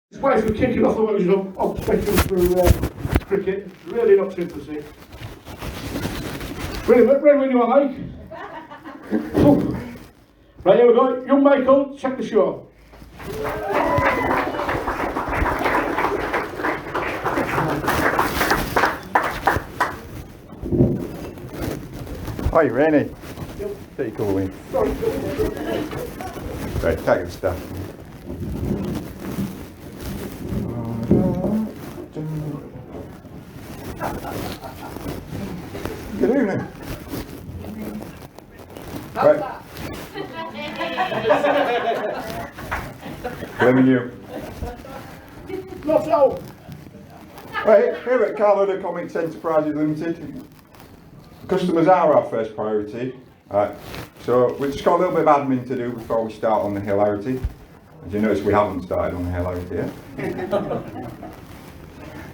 His wife was kicking off the wages up, especially through cricket. Really not sympathy. Ready when you are, Mike. Right, here we go. Young Michael, check the show. Hi, Rainy. Yep. Pretty cool, Wayne. Sorry. Right, take the stuff. Good evening. Right. Blaming you. Not so. Right, here at Carloda Comics Enterprises Limited, customers are our first priority. So we've just got a little bit of admin to do before we start on the hilarity. As you notice, we haven't started on the hilarity yet.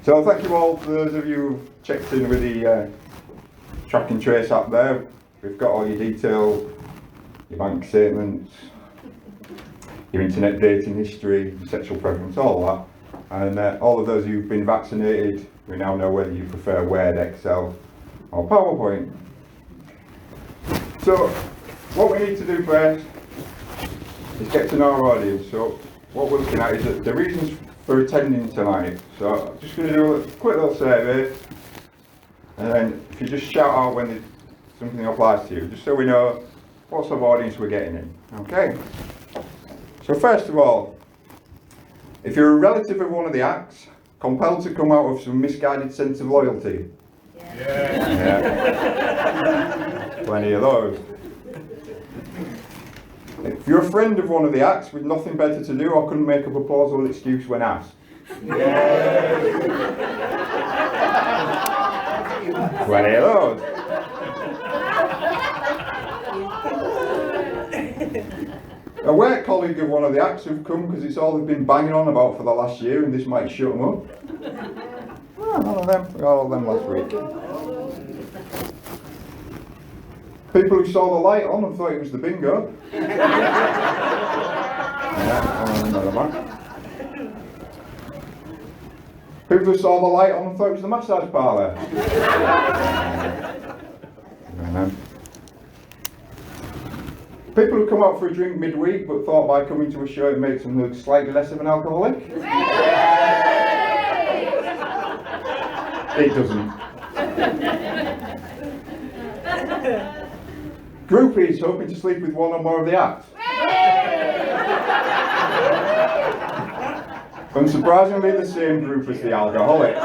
So thank you all for those of you who've checked in with the track and trace app there. We've got all your detail, your bank statements, your internet dating history, your sexual preference, all that. And all of those who've been vaccinated, we now know whether you prefer Word, Excel or PowerPoint. So what we need to do first is get to know our audience. So what we're looking at is the reasons for attending tonight. So I'm just going to do a quick little survey, and then if you just shout out when something applies to you, just so we know what sort of audience we're getting in. Okay? So first of all, if you're a relative of one of the acts, compelled to come out of some misguided sense of loyalty. Yeah. Plenty of those. If you're a friend of one of the acts with nothing better to do or couldn't make up a plausible excuse when asked. Plenty of those. A work colleague of one of the acts who've come because it's all they've been banging on about for the last year and this might shut them up. Oh, none of them. We got all of them last week. People who saw the light on and thought it was the bingo. People who saw the light on and thought it was the massage parlour. People who come out for a drink midweek but thought by coming to a show it makes them look slightly less of an alcoholic. It doesn't. Groupies hoping to sleep with one or more of the acts. Unsurprisingly, the same group as the alcoholics.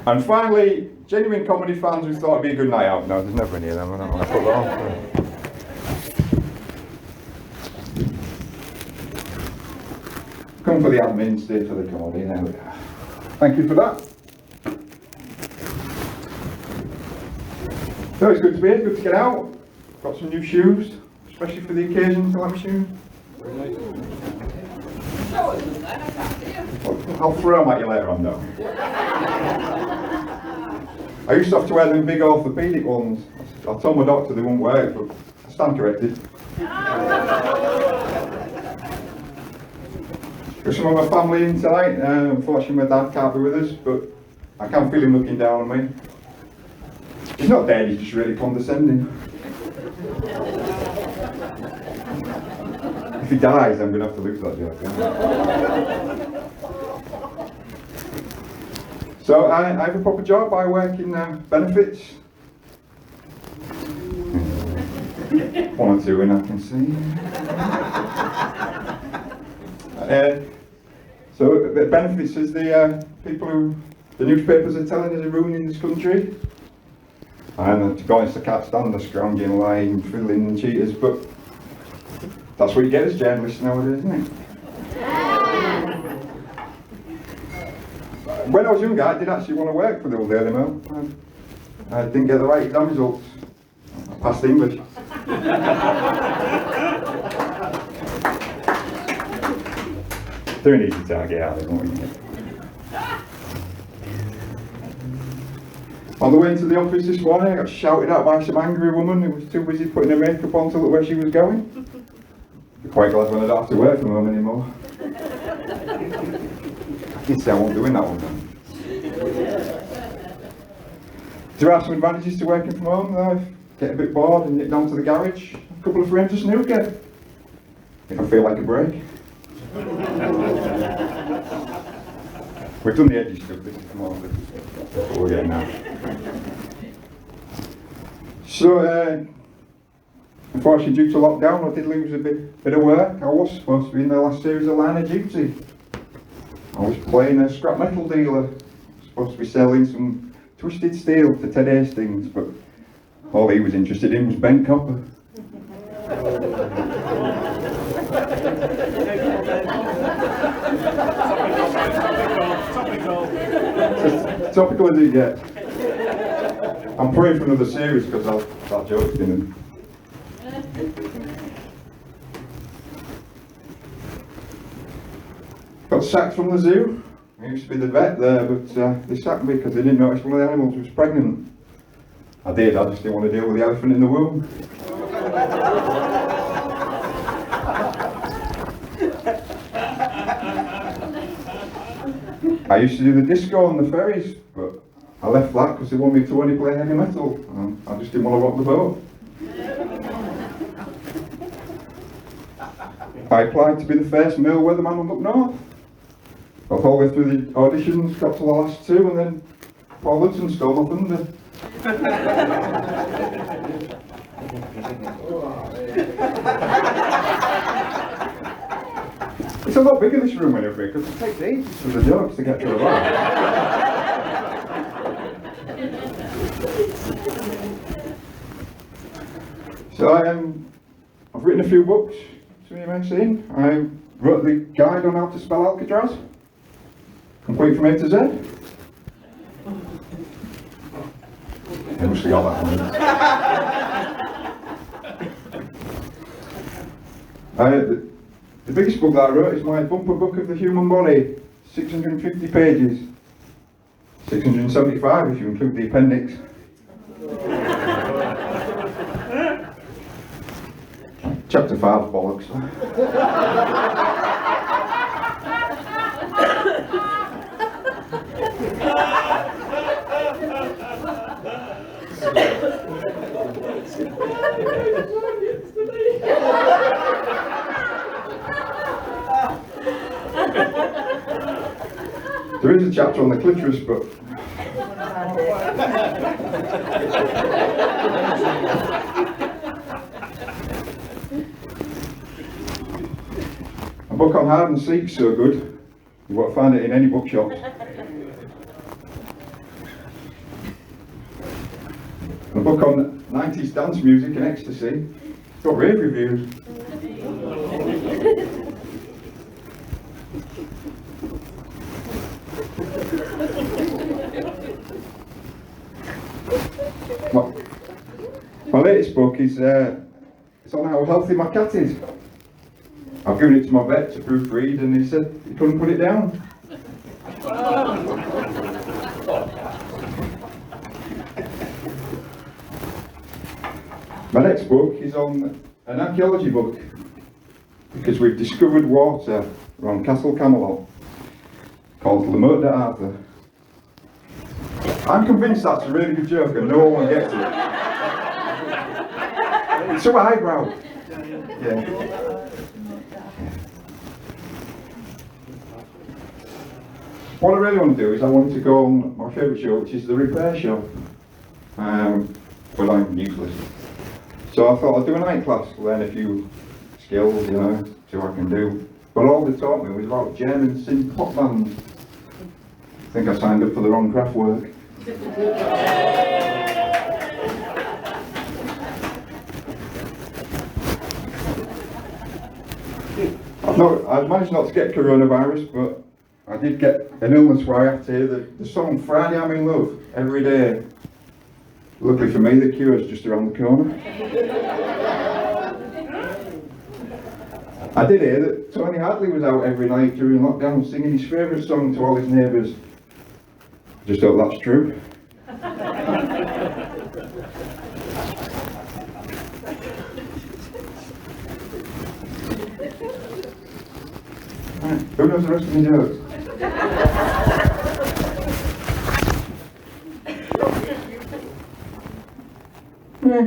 And finally, genuine comedy fans who thought it'd be a good night out. No, there's never any of them. I don't want to put that on. Come for the admin, stay for the comedy. There we are. Thank you for that. So it's good to be here, good to get out. Got some new shoes, especially for the occasion, glam shoes. I'll throw them at you later on though. I used to have to wear them big orthopaedic ones. I told my doctor they wouldn't work, but I stand corrected. There's some of my family in tonight. Unfortunately my dad can't be with us, but I can feel him looking down on me. He's not dead, he's just really condescending. If he dies, I'm going to have to lose that joke. Yeah? So I have a proper job. I work in benefits. One or two in, I can see. So the benefits is the people who the newspapers are telling us are ruining this country. And to be honest, I can't stand the scrounging, lying, fiddling and cheaters, but that's what you get as journalists nowadays, isn't it? When I was younger, I did actually want to work for the old Daily Mail. I didn't get the right exam results. I passed English. They're an easy target, are they, won't you? On the way into the office this morning, I got shouted at by some angry woman who was too busy putting her makeup on to look where she was going. Quite glad when I don't have to work from home anymore. I did say I won't doing that one then. There are some advantages to working from home though. Get a bit bored and nip down to the garage, a couple of frames of snooker. If I feel like a break. We've done the edgy stuff, this is more what we're getting now. So, unfortunately due to lockdown I did lose a bit of work. I was supposed to be in the last series of Line of Duty. I was playing a scrap metal dealer, supposed to be selling some twisted steel to Ted Hastings, but all he was interested in was bent copper. Topical as it gets. I'm praying for another series because that joke's been in. Got sacked from the zoo. I used to be the vet there, but they sacked me because they didn't notice one of the animals was pregnant. I did, I just didn't want to deal with the elephant in the womb. I used to do the disco on the ferries, but I left that because they wanted me to only play heavy metal. I just didn't want to rock the boat. I applied to be the first male weatherman on Up North. Got all the way through the auditions, got to the last two, and then Paul Hudson stole my thunder. It's a lot bigger this room whenever because it takes ages for the jokes to get to the bar. So I've written a few books, some of you may have seen. I wrote the guide on how to spell Alcatraz, complete from A to Z. I must have got that one. The biggest book that I wrote is my bumper book of the human body, 650 pages. 675 if you include the appendix. Chapter 5 bollocks. There is a chapter on the clitoris, but a book on hide and seek's so good, you won't find it in any bookshops. A book on 90s dance music and ecstasy, it's got rave reviews. My latest book is it's on how healthy my cat is. I've given it to my vet to proofread and he said he couldn't put it down. My next book is on an archaeology book because we've discovered water around Castle Camelot called Le Motte d'Arthur. I'm convinced that's a really good joke and no one gets it. It's so highbrow. Yeah. What I really want to do is I wanted to go on my favourite show, which is The Repair Show. But I'm useless. So I thought I'd do a night class, learn a few skills, see what I can do. But all they taught me was about German synth pop bands. I think I signed up for the wrong craft work. I've managed not to get coronavirus, but I did get an illness where I have to hear the song Friday I'm in Love every day. Luckily for me, the cure is just around the corner. I did hear that Tony Hadley was out every night during lockdown singing his favourite song to all his neighbours. Just hope that's true. Right. Who knows the rest of the jokes? Yeah.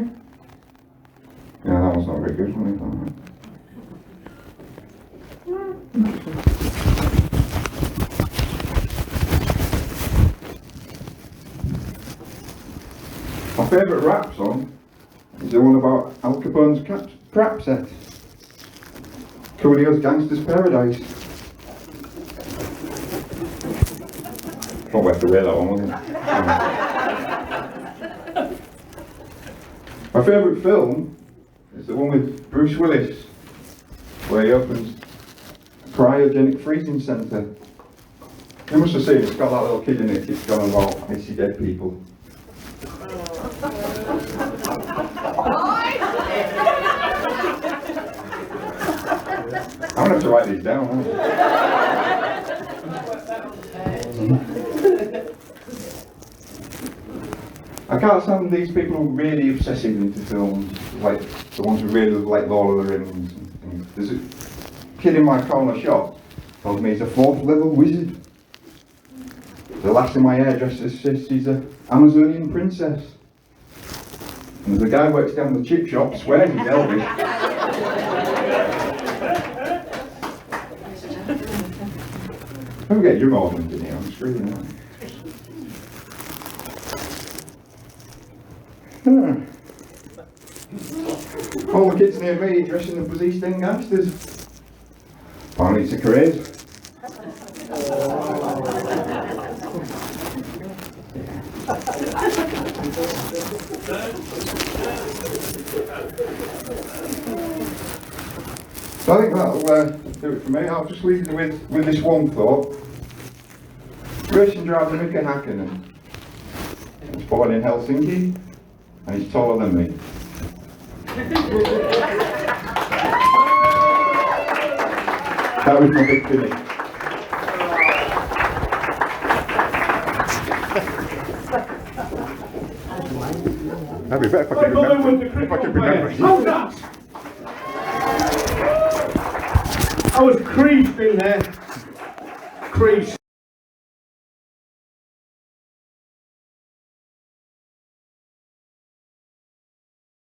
Yeah, that was not very good, was it? My favourite rap song is the one about Al Capone's trap set. Coolio's Gangster's Paradise. Not worth the wear that one, was it? My favourite film is the one with Bruce Willis, where he opens a cryogenic freezing centre. You must have seen it, it's got that little kid in it, it's going about icy dead people. I'm going to have to write these down, aren't I can't stand these people who are really obsessive into films, like the ones who really like Lord of the Rings and things. There's a kid in my corner shop told me he's a 4th level wizard. The last in my hairdresser says she's an Amazonian princess. And the guy who works down the chip shop swears he's Elvis. Don't get your moment in here, I'm screaming out. All the kids near me dressing up as East End gangsters. Apparently it's a craze. So I think that'll do it for me. I'll just leave you with this one thought. Racing driver Mika Hakkinen was born in Helsinki and he's taller than me. That was my big finish. That'd be better if I could remember. Hold up! I was creased in there. Creased.